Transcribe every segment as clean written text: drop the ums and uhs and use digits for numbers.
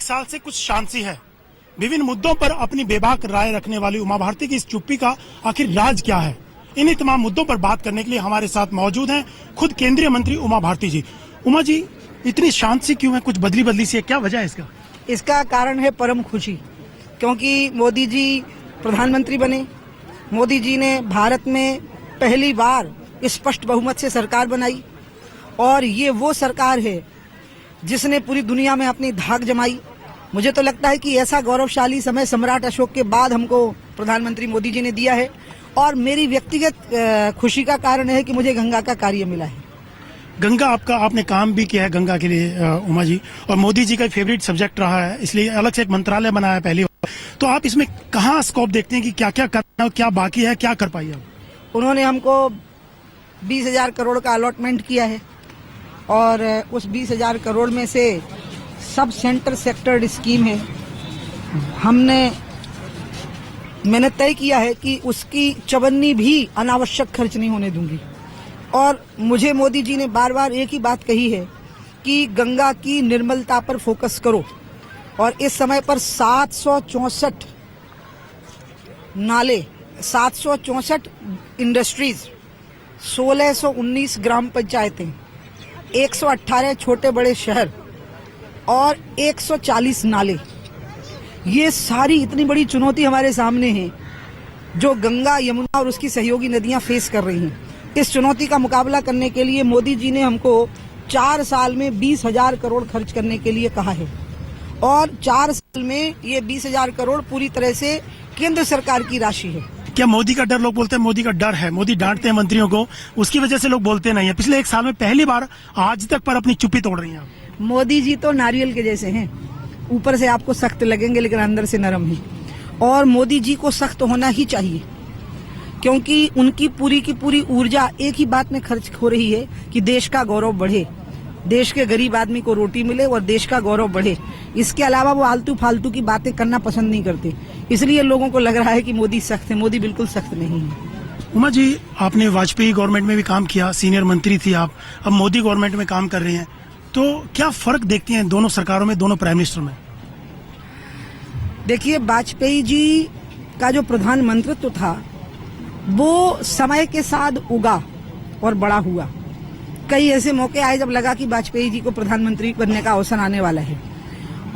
साल से कुछ शांत सी है। विभिन्न मुद्दों पर अपनी बेबाक राय रखने वाली उमा भारती की इस चुप्पी का आखिर राज क्या है? इन्हीं तमाम मुद्दों पर बात करने के लिए हमारे साथ मौजूद हैं खुद केंद्रीय मंत्री उमा भारती जी। उमा जी, इतनी शांत सी क्यों है? कुछ बदली सी है, क्या वजह है इसका? इसका कारण है परम खुशी, क्योंकि मोदी जी प्रधानमंत्री बने। मोदी जी ने भारत में पहली बार स्पष्ट बहुमत से सरकार बनाई और ये वो सरकार है जिसने पूरी दुनिया में अपनी धाक जमाई। मुझे तो लगता है कि ऐसा गौरवशाली समय सम्राट अशोक के बाद हमको प्रधानमंत्री मोदी जी ने दिया है और मेरी व्यक्तिगत खुशी का कारण है कि मुझे गंगा का कार्य मिला है। गंगा आपने काम भी किया है गंगा के लिए उमा जी, और मोदी जी का फेवरेट सब्जेक्ट रहा है, इसलिए अलग से एक मंत्रालय बनाया है पहली बार। तो आप इसमें कहाँ स्कोप देखते हैं कि क्या क्या करना है, क्या बाकी है, क्या कर पाइए? उन्होंने हमको 20,000 करोड़ का अलॉटमेंट किया है और उस 20,000 करोड़ में से सब सेंटर सेक्टर स्कीम है। मैंने तय किया है कि उसकी चवन्नी भी अनावश्यक खर्च नहीं होने दूंगी। और मुझे मोदी जी ने बार बार एक ही बात कही है कि गंगा की निर्मलता पर फोकस करो। और इस समय पर 764 नाले, 764 इंडस्ट्रीज, 1619 ग्राम पंचायतें, 118 छोटे बड़े शहर और 140 नाले, ये सारी इतनी बड़ी चुनौती हमारे सामने है जो गंगा, यमुना और उसकी सहयोगी नदियां फेस कर रही हैं। इस चुनौती का मुकाबला करने के लिए मोदी जी ने हमको 4 साल में 20,000 करोड़ खर्च करने के लिए कहा है और 4 साल में ये 20,000 करोड़ पूरी तरह से केंद्र सरकार की राशि है। क्या मोदी का डर? लोग बोलते हैं मोदी का डर है, मोदी डांटते हैं मंत्रियों को, उसकी वजह से लोग बोलते नहीं है। पिछले 1 साल में पहली बार आज तक पर अपनी चुप्पी तोड़ रही हैं आप। मोदी जी तो नारियल के जैसे हैं, ऊपर से आपको सख्त लगेंगे लेकिन अंदर से नरम ही। और मोदी जी को सख्त होना ही चाहिए क्योंकि उनकी पूरी की पूरी ऊर्जा एक ही बात में खर्च हो रही है कि देश का गौरव बढ़े, देश के गरीब आदमी को रोटी मिले और देश का गौरव बढ़े। इसके अलावा वो आलतू फालतू की बातें करना पसंद नहीं करते, इसलिए लोगों को लग रहा है कि मोदी सख्त है। मोदी बिल्कुल सख्त नहीं है। उमा जी, आपने वाजपेयी गवर्नमेंट में भी काम किया, सीनियर मंत्री थी आप, अब मोदी गवर्नमेंट में काम कर रही हैं, तो क्या फर्क देखती हैं दोनों सरकारों में, दोनों प्राइम मिनिस्टर में? देखिए, वाजपेयी जी का जो प्रधानमंत्रित्व था वो समय के साथ उगा और बड़ा हुआ। कई ऐसे मौके आए जब लगा कि वाजपेयी जी को प्रधानमंत्री बनने का अवसर आने वाला है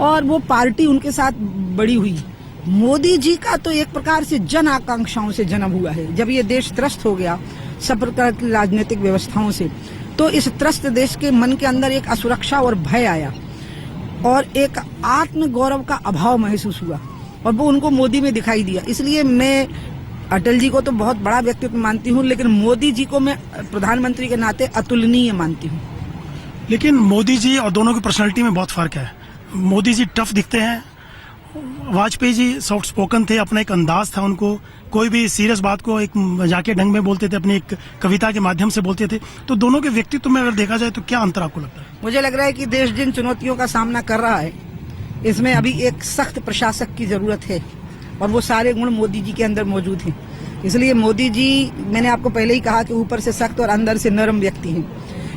और वो पार्टी उनके साथ बड़ी हुई। मोदी जी का तो एक प्रकार से जन आकांक्षाओं से जन्म हुआ है। जब ये देश त्रस्त हो गया सब प्रकार की राजनीतिक व्यवस्थाओं से, तो इस त्रस्त देश के मन के अंदर एक असुरक्षा और भय आया और एक आत्म गौरव का अभाव महसूस हुआ और वो उनको मोदी में दिखाई दिया। इसलिए मैं अटल जी को तो बहुत बड़ा व्यक्तित्व मानती हूँ, लेकिन मोदी जी को मैं प्रधानमंत्री के नाते अतुलनीय मानती हूँ। लेकिन मोदी जी और दोनों की पर्सनालिटी में बहुत फर्क है। मोदी जी टफ दिखते हैं, वाजपेयी जी सॉफ्ट स्पोकन थे, अपना एक अंदाज था उनको, कोई भी सीरियस बात को एक मजाकिया ढंग में बोलते थे, अपनी एक कविता के माध्यम से बोलते थे। तो दोनों के व्यक्तित्व में अगर देखा जाए तो क्या अंतर आपको लगता है? मुझे लग रहा है कि देश जिन चुनौतियों का सामना कर रहा है इसमें अभी एक सख्त प्रशासक की जरूरत है और वो सारे गुण मोदी जी के अंदर मौजूद हैं। इसलिए मोदी जी, मैंने आपको पहले ही कहा कि ऊपर से सख्त और अंदर से नरम व्यक्ति हैं,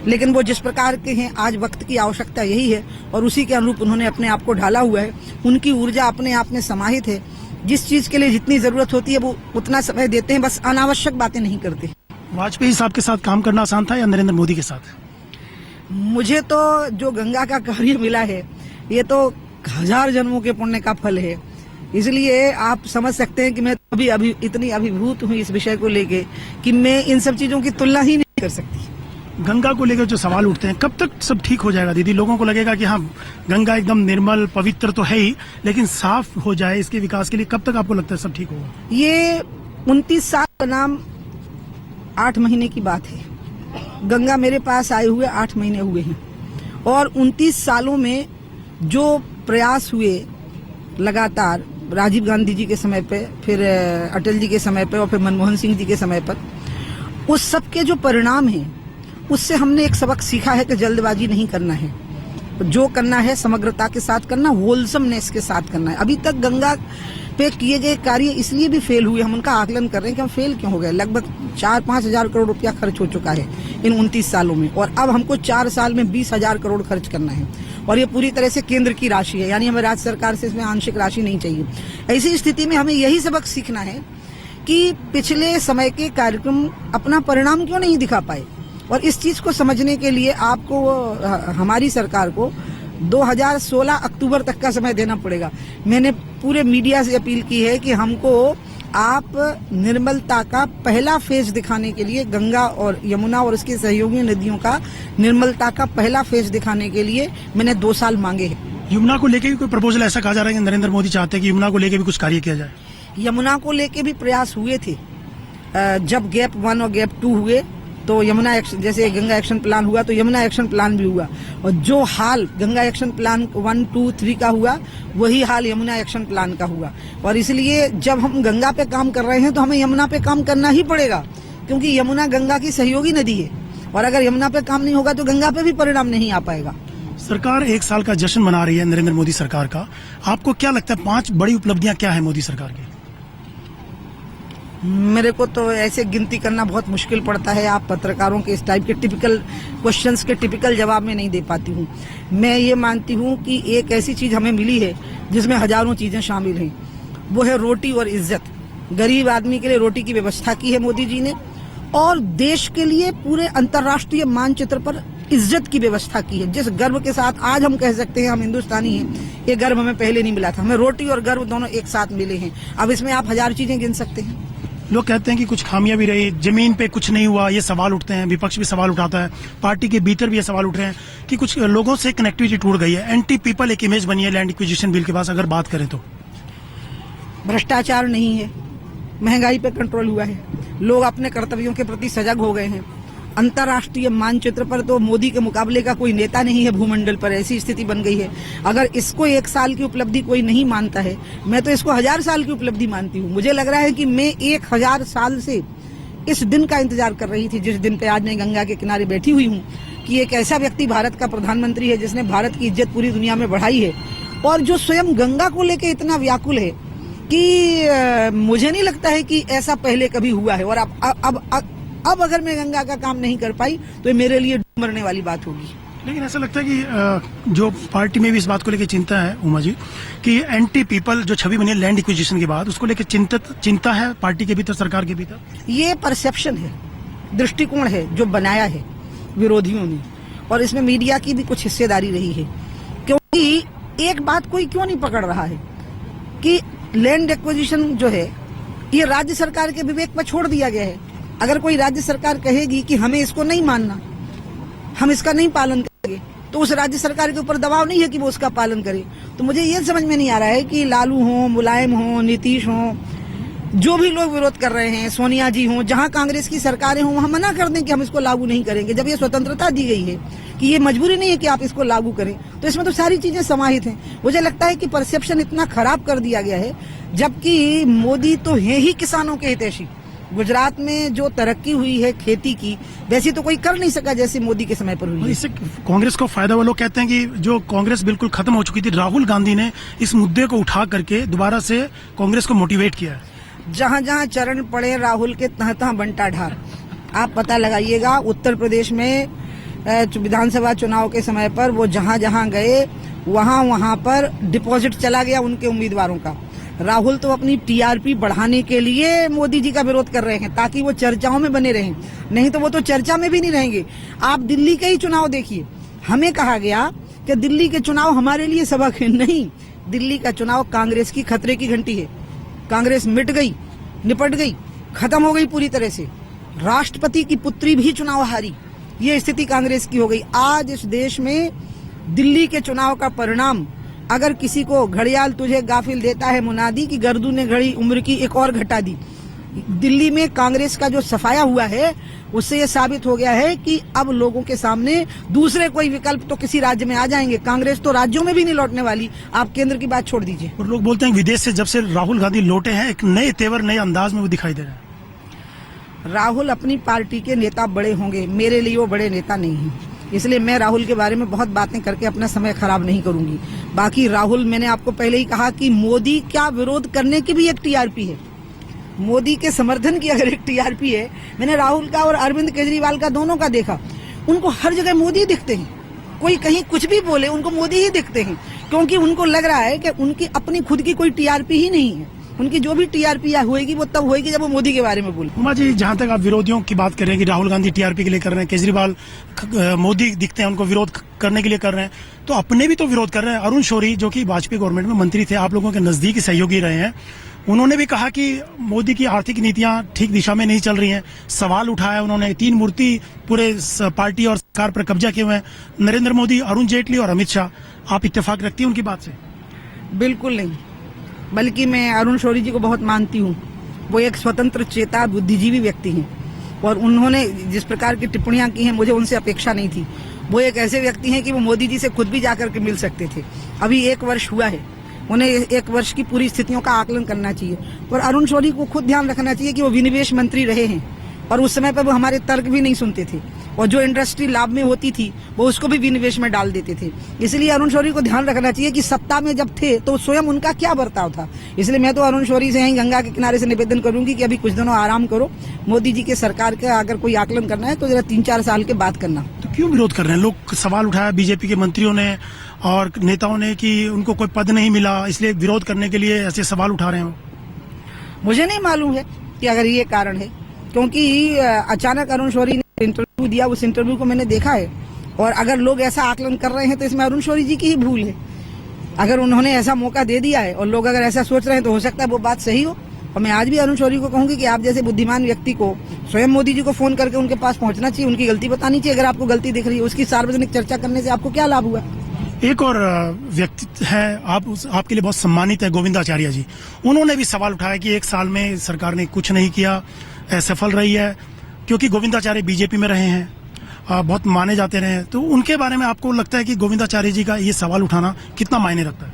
लेकिन वो जिस प्रकार के हैं आज वक्त की आवश्यकता यही है और उसी के अनुरूप उन्होंने अपने आप को ढाला हुआ है। उनकी ऊर्जा अपने आप में समाहित है, जिस चीज के लिए जितनी जरूरत होती है वो उतना समय देते हैं, बस अनावश्यक बातें नहीं करते। वाजपेयी साहब के साथ काम करना आसान था या नरेंद्र मोदी के साथ? मुझे तो जो गंगा का कार्य मिला है ये तो 1000 जन्मों के पुण्य का फल है। इसलिए आप समझ सकते हैं कि मैं अभी इतनी अभिभूत हूँ इस विषय को लेके कि मैं इन सब चीजों की तुलना ही नहीं कर सकती। गंगा को लेकर जो सवाल उठते हैं, कब तक सब ठीक हो जाएगा दीदी? लोगों को लगेगा कि हाँ, गंगा एकदम निर्मल पवित्र तो है ही, लेकिन साफ हो जाए इसके विकास के लिए कब तक आपको लगता है सब ठीक होगा? ये 29 साल का नाम 8 महीने की बात है। गंगा मेरे पास आए हुए 8 महीने हुए हैं और 29 सालों में जो प्रयास हुए लगातार, राजीव गांधी जी के समय पे, फिर अटल जी के समय पे और फिर मनमोहन सिंह जी के समय पर, उस सब के जो परिणाम हैं उससे हमने एक सबक सीखा है कि जल्दबाजी नहीं करना है, जो करना है समग्रता के साथ करना, होलसमनेस के साथ करना है। अभी तक गंगा पे किए गए कार्य इसलिए भी फेल हुए, हम उनका आकलन कर रहे हैं कि हम फेल क्यों हो गए। लगभग 4-5 हजार करोड़ रुपया खर्च हो चुका है इन 29 सालों में और अब हमको 4 साल में 20,000 करोड़ खर्च करना है। और ये पूरी तरह से केंद्र की राशि है, यानी हमें राज्य सरकार से इसमें आंशिक राशि नहीं चाहिए। ऐसी स्थिति में हमें यही सबक सीखना है कि पिछले समय के कार्यक्रम अपना परिणाम क्यों नहीं दिखा पाए, और इस चीज को समझने के लिए आपको हमारी सरकार को 2016 अक्टूबर तक का समय देना पड़ेगा। मैंने पूरे मीडिया से अपील की है कि हमको आप निर्मलता का पहला फेज दिखाने के लिए, गंगा और यमुना और उसकी सहयोगी नदियों का निर्मलता का पहला फेज दिखाने के लिए मैंने 2 साल मांगे हैं। यमुना को लेके भी कोई प्रपोजल ऐसा कहा जा रहा है कि नरेंद्र मोदी चाहते हैं कि यमुना को लेके भी कुछ कार्य किया जाए? यमुना को लेके भी प्रयास हुए थे। जब गैप 1 और गैप 2 हुए तो यमुना एक्शन, जैसे गंगा एक्शन प्लान हुआ तो यमुना एक्शन प्लान भी हुआ, और जो हाल गंगा एक्शन प्लान 1, 2, 3 का हुआ वही हाल यमुना एक्शन प्लान का हुआ। और इसलिए जब हम गंगा पे काम कर रहे हैं तो हमें यमुना पे काम करना ही पड़ेगा, क्योंकि यमुना गंगा की सहयोगी नदी है, और अगर यमुना पे काम नहीं होगा तो गंगा पे भी परिणाम नहीं आ पाएगा। सरकार 1 साल का जश्न मना रही है नरेंद्र मोदी सरकार का। आपको क्या लगता है 5 बड़ी उपलब्धियां क्या है मोदी सरकार की? मेरे को तो ऐसे गिनती करना बहुत मुश्किल पड़ता है। आप पत्रकारों के इस टाइप के टिपिकल क्वेश्चंस के टिपिकल जवाब में नहीं दे पाती हूँ। मैं ये मानती हूँ कि एक ऐसी चीज हमें मिली है जिसमें हजारों चीजें शामिल हैं, वो है रोटी और इज्जत। गरीब आदमी के लिए रोटी की व्यवस्था की है मोदी जी ने, और देश के लिए पूरे अंतर्राष्ट्रीय मानचित्र पर इज्जत की व्यवस्था की है। जिस गर्व के साथ आज हम कह सकते हैं हम हिंदुस्तानी हैं, ये गर्व हमें पहले नहीं मिला था। हमें रोटी और गर्व दोनों एक साथ मिले हैं। अब इसमें आप 1000 चीजें गिन सकते हैं। लोग कहते हैं कि कुछ खामियां भी रही, जमीन पे कुछ नहीं हुआ, ये सवाल उठते हैं, विपक्ष भी सवाल उठाता है, पार्टी के भीतर भी ये सवाल उठ रहे हैं कि कुछ लोगों से कनेक्टिविटी टूट गई है, एंटी पीपल एक इमेज बनी है लैंड एक्विजिशन बिल के पास। अगर बात करें तो भ्रष्टाचार नहीं है, महंगाई पे कंट्रोल हुआ है, लोग अपने कर्तव्यों के प्रति सजग हो गए हैं। अंतर्राष्ट्रीय मानचित्र पर तो मोदी के मुकाबले का कोई नेता नहीं है भूमंडल पर, ऐसी स्थिति बन गई है। अगर इसको 1 साल की उपलब्धि कोई नहीं मानता है, मैं तो इसको 1000 साल की उपलब्धि मानती हूँ। मुझे लग रहा है कि मैं 1000 साल से इस दिन का इंतजार कर रही थी, जिस दिन पे आज मैं गंगा के किनारे बैठी हुई हूँ, कि एक ऐसा व्यक्ति भारत का प्रधानमंत्री है जिसने भारत की इज्जत पूरी दुनिया में बढ़ाई है, और जो स्वयं गंगा को लेकर इतना व्याकुल है कि मुझे नहीं लगता है कि ऐसा पहले कभी हुआ है। और अब अगर मैं गंगा का काम नहीं कर पाई तो ये मेरे लिए मरने वाली बात होगी। लेकिन ऐसा लगता है कि जो पार्टी में भी इस बात को लेकर चिंता है उमा जी, कि एंटी पीपल जो छवि बनी है लैंड एक्विजिशन के बाद, उसको लेकर चिंता है पार्टी के भीतर, सरकार के भीतर। ये परसेप्शन है, दृष्टिकोण है जो बनाया है विरोधियों ने, और इसमें मीडिया की भी कुछ हिस्सेदारी रही है। क्योंकि एक बात कोई क्यों नहीं पकड़ रहा है कि लैंड एक्विजिशन जो है ये राज्य सरकार के विवेक पर छोड़ दिया गया है। अगर कोई राज्य सरकार कहेगी कि हमें इसको नहीं मानना, हम इसका नहीं पालन करेंगे, तो उस राज्य सरकार के ऊपर दबाव नहीं है कि वो उसका पालन करे। तो मुझे ये समझ में नहीं आ रहा है कि लालू हो, मुलायम हो, नीतीश हो, जो भी लोग विरोध कर रहे हैं, सोनिया जी हो, जहां कांग्रेस की सरकारें हों, वहां मना कर दें कि हम इसको लागू नहीं करेंगे। जब ये स्वतंत्रता दी गई है कि ये मजबूरी नहीं है कि आप इसको लागू करें, तो इसमें तो सारी चीजें समाहित हैं। मुझे लगता है कि परसेप्शन इतना खराब कर दिया गया है, जबकि मोदी तो है ही किसानों के हितैषी। गुजरात में जो तरक्की हुई है खेती की, वैसी तो कोई कर नहीं सका जैसे मोदी के समय पर हुई है। इससे कांग्रेस को फायदा हुआ। लोग कहते हैं कि जो कांग्रेस बिल्कुल खत्म हो चुकी थी, राहुल गांधी ने इस मुद्दे को उठा करके दोबारा से कांग्रेस को मोटिवेट किया है। जहां जहां चरण पड़े राहुल के तहाँ तहाँ बंटा ढार। आप पता लगाइएगा, उत्तर प्रदेश में विधानसभा चुनाव के समय पर वो जहां जहां गए वहां पर डिपॉजिट चला गया उनके उम्मीदवारों का। राहुल तो अपनी टीआरपी बढ़ाने के लिए मोदी जी का विरोध कर रहे हैं ताकि वो चर्चाओं में बने रहें, नहीं तो वो तो चर्चा में भी नहीं रहेंगे। आप दिल्ली के ही चुनाव देखिए, हमें कहा गया कि दिल्ली के चुनाव हमारे लिए सबक है। नहीं, दिल्ली का चुनाव कांग्रेस की खतरे की घंटी है। कांग्रेस मिट गई, निपट गई, खत्म हो गई पूरी तरह से। राष्ट्रपति की पुत्री भी चुनाव हारी, ये स्थिति कांग्रेस की हो गई। आज इस देश में दिल्ली के चुनाव का परिणाम, अगर किसी को घड़ियाल तुझे गाफिल देता है मुनादी की गर्दू ने घड़ी उम्र की एक और घटा दी, दिल्ली में कांग्रेस का जो सफाया हुआ है उससे ये साबित हो गया है कि अब लोगों के सामने दूसरे कोई विकल्प तो किसी राज्य में आ जाएंगे। कांग्रेस तो राज्यों में भी नहीं लौटने वाली, आप केंद्र की बात छोड़ दीजिए। और लोग बोलते हैं विदेश से जब से राहुल गांधी लौटे हैं, एक नए तेवर, नए अंदाज में वो दिखाई दे रहे हैं। राहुल अपनी पार्टी के नेता बड़े होंगे, मेरे लिए वो बड़े नेता नहीं हैं, इसलिए मैं राहुल के बारे में बहुत बातें करके अपना समय खराब नहीं करूंगी। बाकी राहुल, मैंने आपको पहले ही कहा कि मोदी क्या विरोध करने की भी एक टीआरपी है, मोदी के समर्थन की अगर एक टीआरपी है। मैंने राहुल का और अरविंद केजरीवाल का दोनों का देखा, उनको हर जगह मोदी दिखते हैं। कोई कहीं कुछ भी बोले उनको मोदी ही दिखते हैं, क्योंकि उनको लग रहा है कि उनकी अपनी खुद की कोई टीआरपी ही नहीं है। उनकी जो भी टीआरपी होएगी वो तब होएगी जब वो मोदी के बारे में बोले। उमा जी, जहां तक आप विरोधियों की बात कर रहे हैं कि राहुल गांधी टीआरपी के लिए कर रहे हैं, केजरीवाल मोदी दिखते हैं उनको विरोध करने के लिए कर रहे हैं, तो अपने भी तो विरोध कर रहे हैं। अरुण शौरी जो कि वाजपेयी गवर्नमेंट में मंत्री थे, आप लोगों के नजदीकी सहयोगी रहे हैं, उन्होंने भी कहा कि मोदी की आर्थिक नीतियां ठीक दिशा में नहीं चल रही हैं। सवाल उठाया उन्होंने, 3 मूर्ति पूरे पार्टी और सरकार पर कब्जा किए हुए हैं, नरेंद्र मोदी, अरुण जेटली और अमित शाह। आप इत्तेफाक रखती हैं उनकी बात से? बिल्कुल नहीं, बल्कि मैं अरुण शौरी जी को बहुत मानती हूँ। वो एक स्वतंत्र चेता बुद्धिजीवी व्यक्ति हैं और उन्होंने जिस प्रकार की टिप्पणियां की हैं मुझे उनसे अपेक्षा नहीं थी। वो एक ऐसे व्यक्ति हैं कि वो मोदी जी से खुद भी जाकर के मिल सकते थे। अभी 1 वर्ष हुआ है, उन्हें 1 वर्ष की पूरी स्थितियों का आकलन करना चाहिए और अरुण शौरी को खुद ध्यान रखना चाहिए कि वो विनिवेश मंत्री रहे हैं और उस समय पर वो हमारे तर्क भी नहीं सुनते थे और जो इंडस्ट्री लाभ में होती थी वो उसको भी विनिवेश में डाल देते थे। इसलिए अरुण शौरी को ध्यान रखना चाहिए कि सत्ता में जब थे तो स्वयं उनका क्या बर्ताव था। इसलिए मैं तो अरुण शौरी से यहीं गंगा के किनारे से निवेदन करूंगी कि अभी कुछ दिनों आराम करो। मोदी जी के सरकार का अगर कोई आकलन करना है तो जरा 3-4 साल के बाद करना। तो क्यों विरोध कर रहे हैं लोग? सवाल उठाया बीजेपी के मंत्रियों ने और नेताओं ने कि उनको कोई पद नहीं मिला, इसलिए विरोध करने के लिए ऐसे सवाल उठा रहे हैं। मुझे नहीं मालूम है कि अगर ये कारण है, क्योंकि अचानक अरुण शौरी ने इंटरव्यू दिया, उस इंटरव्यू को मैंने देखा है और अगर लोग ऐसा आकलन कर रहे हैं तो इसमें अरुण शौरी जी की ही भूल है। अगर उन्होंने ऐसा मौका दे दिया है और लोग अगर ऐसा सोच रहे हैं तो हो सकता है वो बात सही हो। और मैं आज भी अरुण शौरी को कहूंगी कि आप जैसे बुद्धिमान व्यक्ति को स्वयं मोदी जी को फोन करके उनके पास पहुंचना चाहिए, उनकी गलती बतानी चाहिए। अगर आपको गलती दिख रही है, उसकी सार्वजनिक चर्चा करने से आपको क्या लाभ हुआ? एक और व्यक्ति है, आपके लिए बहुत सम्मानित है, गोविंदाचार्य जी। उन्होंने भी सवाल उठाया कि 1 साल में सरकार ने कुछ नहीं किया, असफल रही है, क्योंकि गोविंदाचार्य बीजेपी में रहे हैं, बहुत माने जाते रहे हैं। तो उनके बारे में आपको लगता है कि गोविंदाचार्य जी का ये सवाल उठाना कितना मायने रखता है?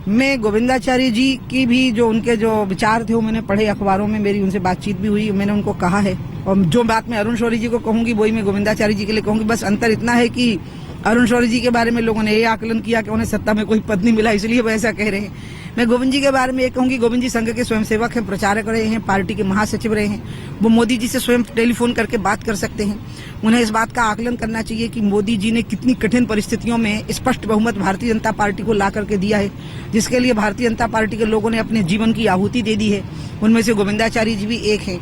मैं गोविंदाचार्य जी की भी जो उनके जो विचार थे वो मैंने पढ़े, अखबारों में मेरी उनसे बातचीत भी हुई, मैंने उनको कहा है। और जो बात मैं अरुण शौरी जी को कहूंगी वही मैं गोविंदाचार्य जी के लिए कहूंगी। बस अंतर इतना है कि अरुण शौरी जी के बारे में लोगों ने ये आकलन किया कि उन्हें सत्ता में कोई पद नहीं मिला, इसलिए वो ऐसा कह रहे हैं। मैं गोविंद जी के बारे में ये कहूंगी, गोविंद जी संघ के स्वयंसेवक हैं, प्रचारक रहे हैं, पार्टी के महासचिव रहे हैं। वो मोदी जी से स्वयं टेलीफोन करके बात कर सकते हैं। उन्हें इस बात का आकलन करना चाहिए कि मोदी जी ने कितनी कठिन परिस्थितियों में स्पष्ट बहुमत भारतीय जनता पार्टी को ला करके दिया है, जिसके लिए भारतीय जनता पार्टी के लोगों ने अपने जीवन की आहुति दे दी है। उनमें से गोविंदाचार्य जी भी एक हैं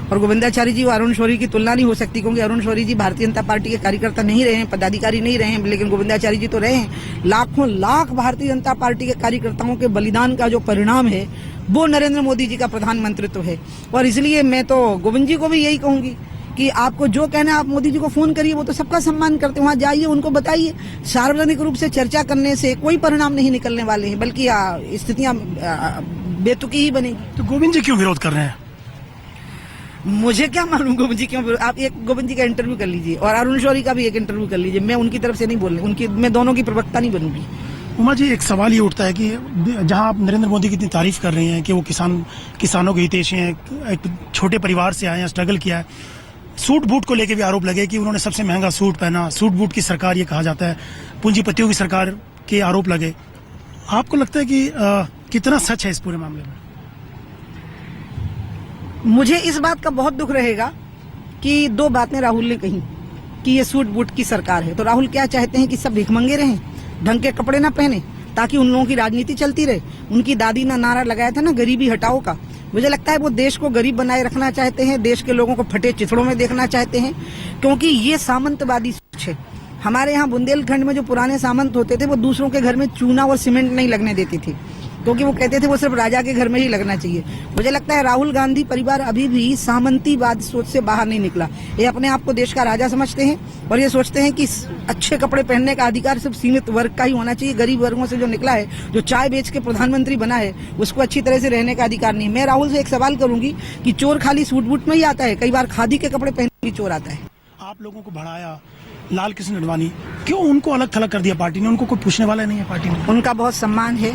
और गोविंदाचार्य जी और अरुण शौरी की तुलना नहीं हो सकती, क्योंकि अरुण शौरी जी भारतीय जनता पार्टी के कार्यकर्ता नहीं रहे हैं, पदाधिकारी नहीं रहे हैं, लेकिन गोविंदाचार्य जी तो रहे हैं। लाखों लाख भारतीय जनता पार्टी के कार्यकर्ताओं के बलिदान का जो परिणाम है वो नरेंद्र मोदी जी का प्रधानमंत्रित्व है। और इसलिए मैं तो गोविंद जी को भी यही कहूंगी कि आपको जो कहना है आप मोदी जी को फोन करिए, वो तो सबका सम्मान करते हैं, वहां जाइए, उनको बताइए। सार्वजनिक रूप से चर्चा करने से कोई परिणाम नहीं निकलने वाले हैं, बल्कि स्थितियां बेतुकी ही बनेगी। तो गोविंद जी क्यों विरोध कर रहे हैं? मुझे क्या मालूम गोविंद जी क्यों। आप एक गोविंद जी का इंटरव्यू कर लीजिए और अरुण शौरी का भी एक इंटरव्यू कर लीजिए। मैं उनकी तरफ से नहीं बोल रही, उनकी मैं दोनों की प्रवक्ता नहीं बनूंगी। उमा जी, एक सवाल ये उठता है कि जहां आप नरेंद्र मोदी की इतनी तारीफ कर रही हैं कि वो किसानों के हितैषी हैं, एक छोटे परिवार से आए हैं, स्ट्रगल किया है, सूट बूट को लेकर भी आरोप लगे कि उन्होंने सबसे महंगा सूट पहना, सूट बूट की सरकार ये कहा जाता है, पूंजीपतियों की सरकार के आरोप लगे। आपको लगता है कि कितना सच है इस पूरे मामले में? मुझे इस बात का बहुत दुख रहेगा कि 2 बातें राहुल ने कही कि ये सूट बूट की सरकार है। तो राहुल क्या चाहते हैं कि सब भिखमंगे रहें, ढंग के कपड़े ना पहने, ताकि उन लोगों की राजनीति चलती रहे। उनकी दादी ने नारा लगाया था ना, गरीबी हटाओ का। मुझे लगता है वो देश को गरीब बनाए रखना चाहते हैं, देश के लोगों को फटे चिथड़ों में देखना चाहते हैं, क्योंकि ये सामंतवादी सोच है। हमारे यहाँ बुंदेलखंड में जो पुराने सामंत होते थे वो दूसरों के घर में चूना और सीमेंट नहीं लगने देते थे, क्योंकि वो कहते थे वो सिर्फ राजा के घर में ही लगना चाहिए। मुझे लगता है राहुल गांधी परिवार अभी भी सामंतीवाद सोच से बाहर नहीं निकला। ये अपने आप को देश का राजा समझते हैं और ये सोचते हैं कि अच्छे कपड़े पहनने का अधिकार सिर्फ सीमित वर्ग का ही होना चाहिए। गरीब वर्गों से जो निकला है, जो चाय बेच के प्रधानमंत्री बना है, उसको अच्छी तरह से रहने का अधिकार नहीं। मैं राहुल से एक सवाल करूंगी कि चोर खाली सूट बूट में ही आता है, कई बार खादी के कपड़े पहन भी चोर आता है। आप लोगों को बढ़ाया लाल कृष्ण अडवाणी, क्यों उनको अलग थलग कर दिया पार्टी ने? उनको कोई पूछने वाला नहीं है पार्टी में। उनका बहुत सम्मान है,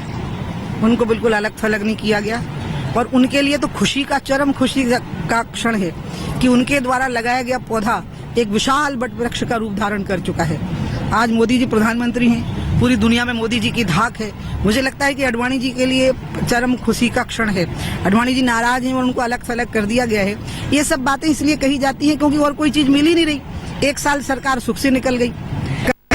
उनको बिल्कुल अलग थलग नहीं किया गया और उनके लिए तो खुशी का, चरम खुशी का क्षण है कि उनके द्वारा लगाया गया पौधा एक विशाल वट वृक्ष का रूप धारण कर चुका है। आज मोदी जी प्रधानमंत्री हैं, पूरी दुनिया में मोदी जी की धाक है। मुझे लगता है कि अडवाणी जी के लिए चरम खुशी का क्षण है। अडवाणी जी नाराज हैं और उनको अलग थलग कर दिया गया है। ये सब बातें इसलिए कही जाती हैं क्योंकि और कोई चीज मिल ही नहीं रही। 1 साल सरकार सुख से निकल गई,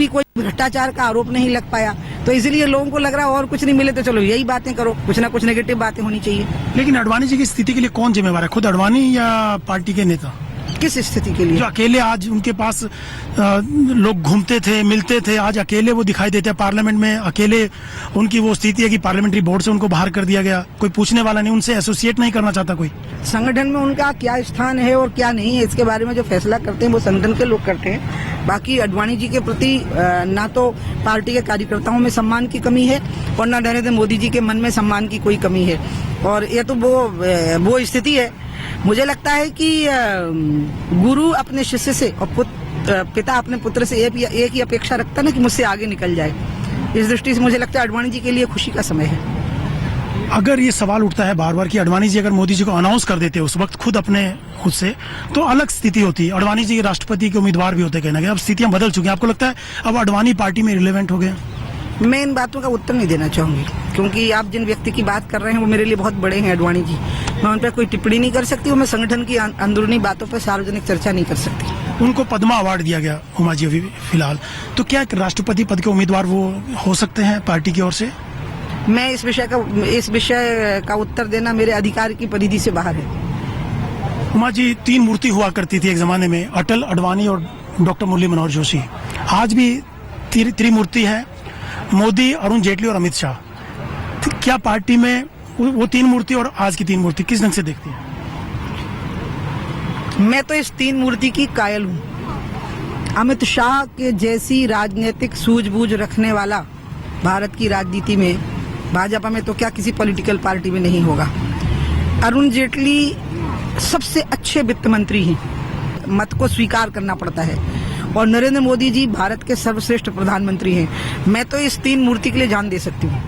भी कोई भ्रष्टाचार का आरोप नहीं लग पाया, तो इसलिए लोगों को लग रहा है और कुछ नहीं मिले तो चलो यही बातें करो, कुछ ना कुछ नेगेटिव बातें होनी चाहिए। लेकिन अडवाणी जी की स्थिति के लिए कौन जिम्मेवार है, खुद अडवाणी या पार्टी के नेता? किस स्थिति के लिए? जो अकेले आज उनके पास लोग घूमते थे, मिलते थे, आज अकेले वो दिखाई देते हैं पार्लियामेंट में। अकेले उनकी वो स्थिति है कि पार्लियामेंट्री बोर्ड से उनको बाहर कर दिया गया, कोई पूछने वाला नहीं, उनसे एसोसिएट नहीं करना चाहता कोई। संगठन में उनका क्या स्थान है और क्या नहीं है, इसके बारे में जो फैसला करते हैं वो संगठन के लोग करते हैं। बाकी अडवाणी जी के प्रति ना तो पार्टी के कार्यकर्ताओं में सम्मान की कमी है और ना नरेंद्र मोदी जी के मन में सम्मान की कोई कमी है, और ये तो वो स्थिति है। मुझे लगता है कि गुरु अपने शिष्य से और पिता अपने पुत्र से एक ही अपेक्षा रखता ना कि मुझसे आगे निकल जाए। इस दृष्टि से मुझे लगता है अडवाणी जी के लिए खुशी का समय है। अगर ये सवाल उठता है बार बार कि अडवाणी जी अगर मोदी जी को अनाउंस कर देते उस वक्त खुद से, तो अलग स्थिति होती है। अडवाणी जी राष्ट्रपति के उम्मीदवार भी होते, कहना गया। अब स्थितियां बदल चुकी हैं, आपको लगता है अब अडवाणी पार्टी में रिलेवेंट हो गए? मैं इन बातों का उत्तर नहीं देना चाहूंगी, क्योंकि आप जिन व्यक्ति की बात कर रहे हैं वो मेरे लिए बहुत बड़े हैं, अडवाणी जी। मैं उन पर कोई टिप्पणी नहीं कर सकती और मैं संगठन की अंदरूनी बातों पर सार्वजनिक चर्चा नहीं कर सकती। उनको पद्मा अवार्ड दिया गया उमा जी अभी फिलहाल, तो क्या राष्ट्रपति पद के उम्मीदवार वो हो सकते हैं पार्टी की ओर से? मैं इस विषय का उत्तर देना मेरे अधिकार की परिधि से बाहर है। उमा जी, 3 मूर्ति हुआ करती थी एक जमाने में, अटल, अडवाणी और डॉक्टर मुरली मनोहर जोशी। आज भी त्रिमूर्ति है, मोदी, अरुण जेटली और अमित शाह। तो क्या पार्टी में वो 3 मूर्ति और आज की 3 मूर्ति किस ढंग से देखती है? मैं तो इस 3 मूर्ति की कायल हूँ। अमित शाह के जैसी राजनीतिक सूझबूझ रखने वाला भारत की राजनीति में, भाजपा में तो क्या किसी पॉलिटिकल पार्टी में नहीं होगा। अरुण जेटली सबसे अच्छे वित्त मंत्री हैं, मत को स्वीकार करना पड़ता है, और नरेंद्र मोदी जी भारत के सर्वश्रेष्ठ प्रधानमंत्री हैं। मैं तो इस 3 मूर्ति के लिए जान दे सकती हूँ।